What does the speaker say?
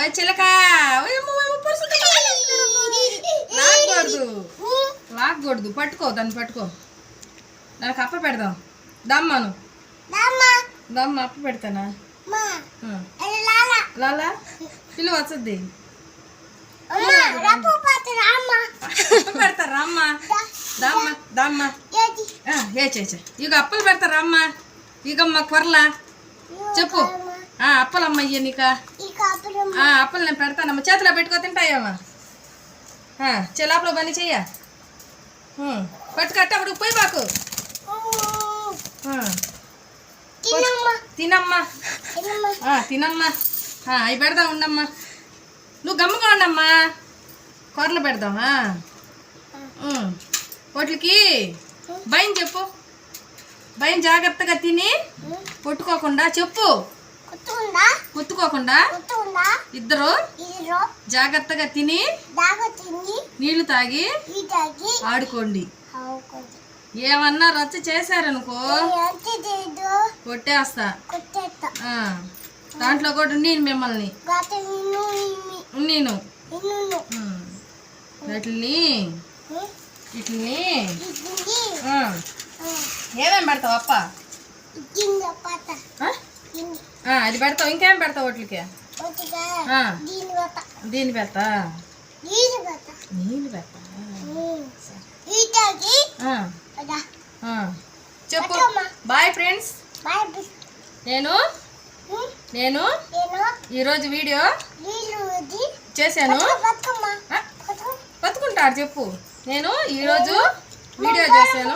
చిలక లాగకూడదు పట్టుకో దాన్ని పట్టుకో నాకు అప్ప పెడదాం దమ్మను దమ్మ అప్ప పెడతానా లాలా పిల్లి వస్తుంది పెడతారా అమ్మ దమ్మ దమ్మ ఇక అప్పలు పెడతారా అమ్మ ఇకమ్మ కొరలా చెప్పు అప్పలమ్మ ఇయ్య నీక అప్పలు నేను పెడతానమ్మ చేతిలో పెట్టుకో తింటాయమ్మా చెలాపలో పని చెయ్య పట్టుకట్ట అప్పుడు పోయి బాకు తినమ్మా తినమ్మా అవి పెడదాం ఉండమ్మా నువ్వు గమ్ముగా ఉండమ్మా కూరలు పెడదామా వాటికి భయం చెప్పు భయం జాగ్రత్తగా తిని కొట్టుకోకుండా చెప్పు కొట్టుకోకుండా ఇద్దరు జాగ్రత్తగా తిని నీళ్లు తాగి ఆడుకోండి ఏమన్నా రచ్చ చేశారనుకో కొట్టేస్తా దాంట్లో కూడా నేను మిమ్మల్ని నేను వీటిని ఏమేం పెడతావు అప్ప అది పెడతావు ఇంకేం పెడతావు వాటికి దీన్ని పెడతా నీళ్ళు పెడతా చెప్పు బాయ్ ఫ్రెండ్స్ నేను ఈరోజు వీడియో చేశాను బతుకుంటాడు చెప్పు నేను ఈరోజు వీడియో చేశాను